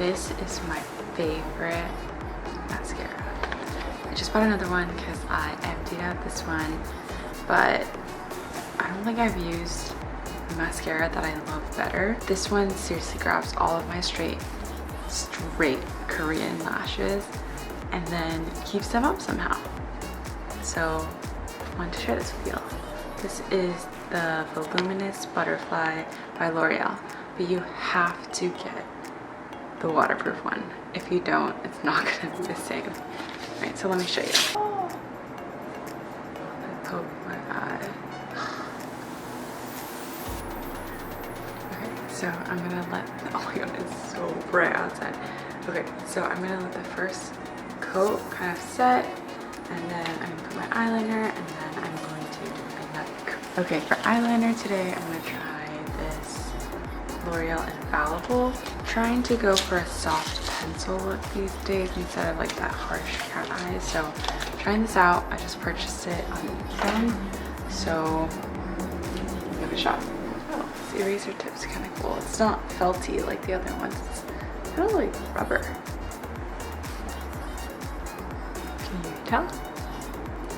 This is my favorite mascara. I just bought another one because I emptied out this one, but I don't think I've used a mascara that I love better. This one seriously grabs all of my straight Korean lashes and then keeps them up somehow. So I wanted to share this with y'all. This is the Voluminous Butterfly by L'Oreal, but you have to get the waterproof one. If you don't, it's not gonna be the same. All right, so let me show you. Oh, I poked my eye. Okay, so I'm gonna let, oh my god, it's so bright outside. Okay, so I'm gonna let the first coat kind of set, and then I'm gonna put my eyeliner, and then I'm going to do another coat. Okay, for eyeliner today, I'm gonna try this L'Oreal Infallible. I'm trying to go for a soft pencil look these days instead of like that harsh cat eye. So trying this out. I just purchased it on Ikson, so give it a shot. Oh, this eraser tip's kind of cool. It's not felty like the other ones. It's kind of like rubber. Can you tell?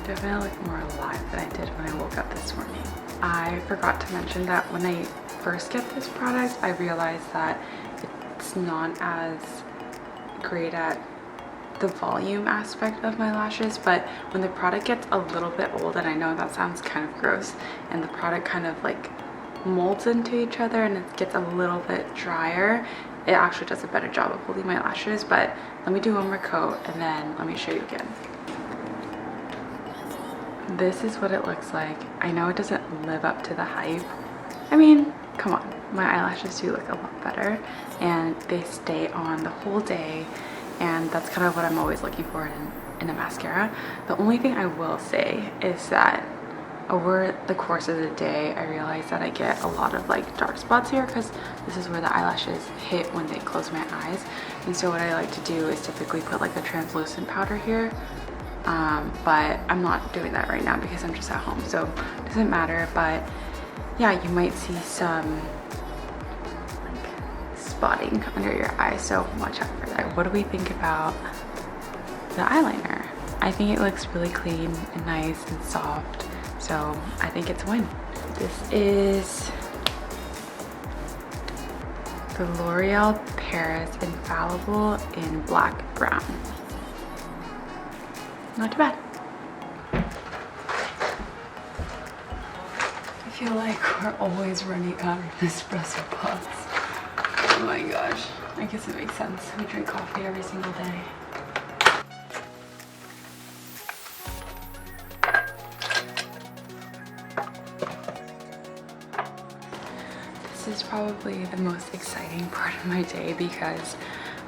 Definitely look more alive than I did when I woke up this morning. I forgot to mention that when I first get this product, I realized that it's not as great at the volume aspect of my lashes, but when the product gets a little bit old, and I know that sounds kind of gross, and the product kind of like molds into each other and it gets a little bit drier, it actually does a better job of holding my lashes. But let me do one more coat and then let me show you again. This is what it looks like. I know it doesn't live up to the hype. I mean, come on, my eyelashes do look a lot better and they stay on the whole day, and that's kind of what I'm always looking for in a mascara. The only thing I will say is that over the course of the day, I realize that I get a lot of like dark spots here because this is where the eyelashes hit when they close my eyes. And so what I like to do is typically put like a translucent powder here. But I'm not doing that right now because I'm just at home, so it doesn't matter. But yeah, you might see some like spotting under your eye, so watch out for that. What do we think about the eyeliner? I think it looks really clean and nice and soft, so I think it's a win. This is the L'Oreal Paris Infallible in black brown. Not too bad. I feel like we're always running out of espresso pots. Oh my gosh. I guess it makes sense. We drink coffee every single day. This is probably the most exciting part of my day because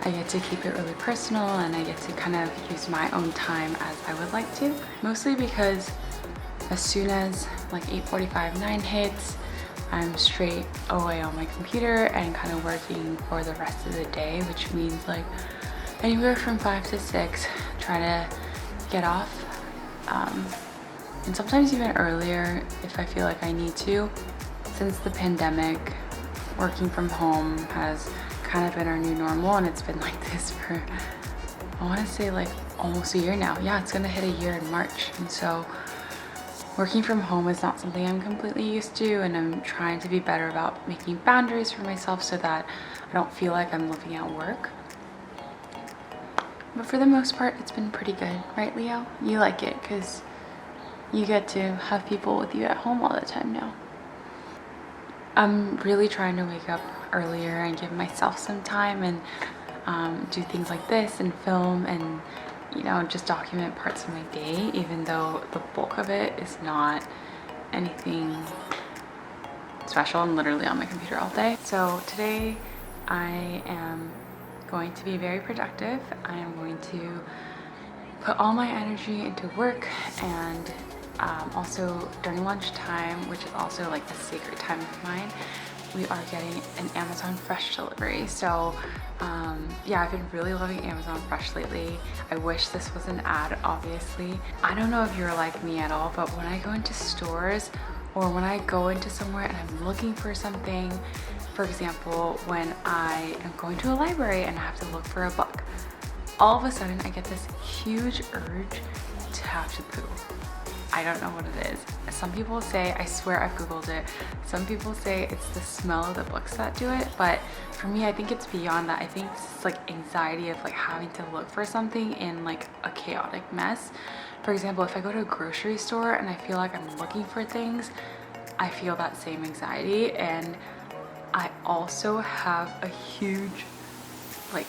I get to keep it really personal and I get to kind of use my own time as I would like to. Mostly because as soon as like 8:45, 9 hits, I'm straight away on my computer and kind of working for the rest of the day, which means like anywhere from 5 to 6, try to get off. And sometimes even earlier if I feel like I need to. Since the pandemic, working from home has kind of been our new normal, and it's been like this for, I want to say like almost a year now. Yeah, it's gonna hit a year in March, and so working from home is not something I'm completely used to, and I'm trying to be better about making boundaries for myself so that I don't feel like I'm living at work. But for the most part, it's been pretty good, right, Leo? You like it because you get to have people with you at home all the time now. I'm really trying to wake up earlier and give myself some time and do things like this and film and, you know, just document parts of my day, even though the bulk of it is not anything special. I'm literally on my computer all day. So today I am going to be very productive. I am going to put all my energy into work, and also during lunchtime, which is also like a sacred time of mine, we are getting an Amazon Fresh delivery. So yeah, I've been really loving Amazon Fresh lately. I wish this was an ad, obviously. I don't know if you're like me at all, but when I go into stores, or when I go into somewhere and I'm looking for something. For example, when I am going to a library and I have to look for a book, all of a sudden I get this huge urge to have to poo. I don't know what it is. Some people say, I swear I've Googled it, some people say it's the smell of the books that do it, but for me, I think it's beyond that. I think it's like anxiety of like having to look for something in like a chaotic mess. For example, if I go to a grocery store and I feel like I'm looking for things, I feel that same anxiety. And I also have a huge like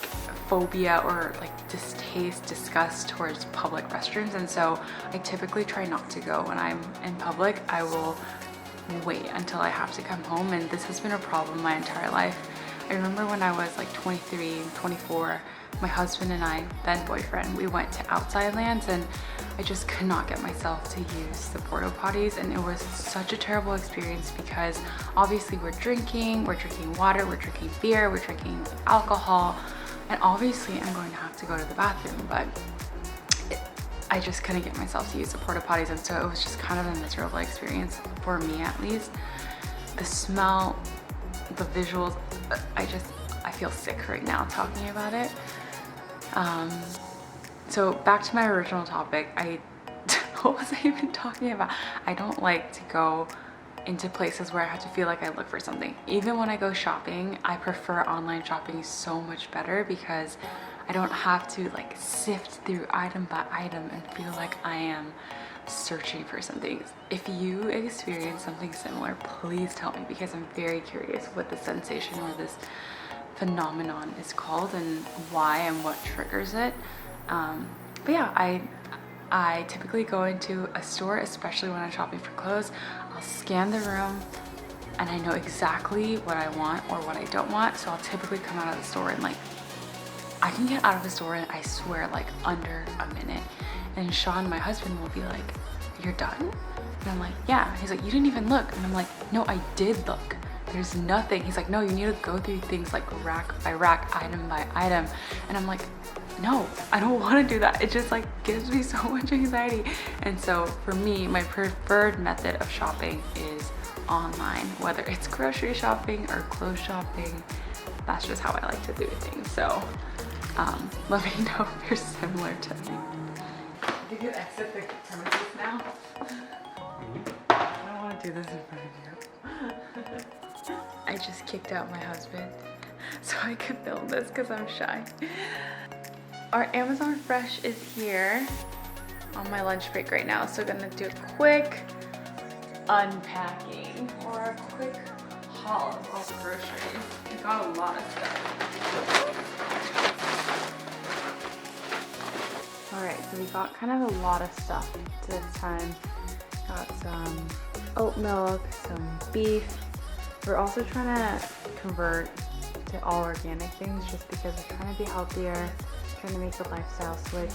phobia or like disgust towards public restrooms, and so I typically try not to go when I'm in public. I will wait until I have to come home, and this has been a problem my entire life. I remember when I was like 23, 24, my husband and I, then boyfriend, we went to outside lands, and I just could not get myself to use the porta potties, and it was such a terrible experience because obviously we're drinking water, we're drinking beer, we're drinking alcohol, and obviously I'm going to have to go to the bathroom, but I just couldn't get myself to use the porta potties, and so it was just kind of a miserable experience for me, at least. The smell, the visuals, I feel sick right now talking about it. So back to my original topic, what was I even talking about? I don't like to go into places where I have to feel like I look for something. Even when I go shopping, I prefer online shopping so much better because I don't have to like sift through item by item and feel like I am searching for something. If you experience something similar, please tell me, because I'm very curious what the sensation or this phenomenon is called and why and what triggers it. But yeah, I typically go into a store, especially when I'm shopping for clothes. I'll scan the room and I know exactly what I want or what I don't want, so I'll typically come out of the store and like I can get out of the store and I swear like under a minute, and Sean, my husband, will be like, "You're done?" And I'm like, "Yeah." He's like, "You didn't even look." And I'm like, "No, I did look. There's nothing." He's like, "No, you need to go through things like rack by rack, item by item." And I'm like, "No, I don't want to do that. It just like gives me so much anxiety." And so for me, my preferred method of shopping is online, whether it's grocery shopping or clothes shopping. That's just how I like to do things. So let me know if you're similar to me. You can exit the premises now. I don't want to do this in front of you. I just kicked out my husband so I could film this because I'm shy. Our Amazon Fresh is here on my lunch break right now, so I'm gonna do a quick unpacking or a quick haul of all the groceries. We got a lot of stuff. Alright, so we got kind of a lot of stuff this time. Got some oat milk, some beef. We're also trying to convert to all organic things just because we're trying to be healthier, trying to make the lifestyle switch.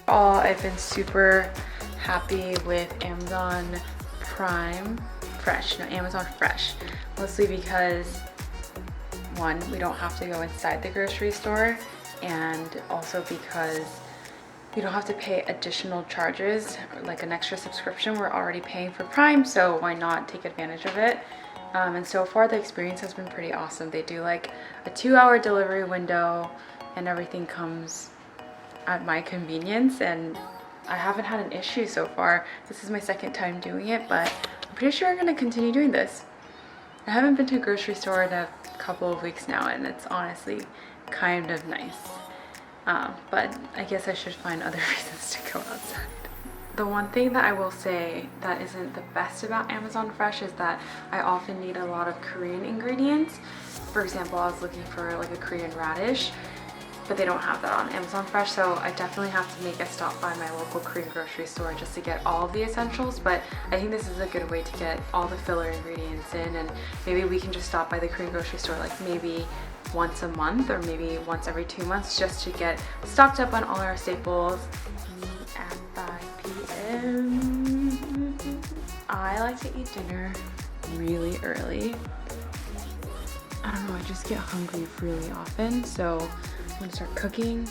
I've been super happy with Amazon Amazon Fresh, mostly because one, we don't have to go inside the grocery store, and also because we don't have to pay additional charges, like an extra subscription. We're already paying for Prime, so why not take advantage of it? And so far the experience has been pretty awesome. They do like a 2-hour delivery window and everything comes at my convenience, and I haven't had an issue so far. This is my second time doing it, but I'm pretty sure I'm gonna continue doing this. I haven't been to a grocery store in a couple of weeks now, and it's honestly kind of nice. But I guess I should find other reasons to go outside. The one thing that I will say that isn't the best about Amazon Fresh is that I often need a lot of Korean ingredients. For example, I was looking for like a Korean radish, but they don't have that on Amazon Fresh, so I definitely have to make a stop by my local Korean grocery store just to get all of the essentials. But I think this is a good way to get all the filler ingredients in, and maybe we can just stop by the Korean grocery store like maybe once a month or maybe once every 2 months just to get stocked up on all our staples. At 5 p.m. I like to eat dinner really early. I don't know, I just get hungry really often, so I'm gonna start cooking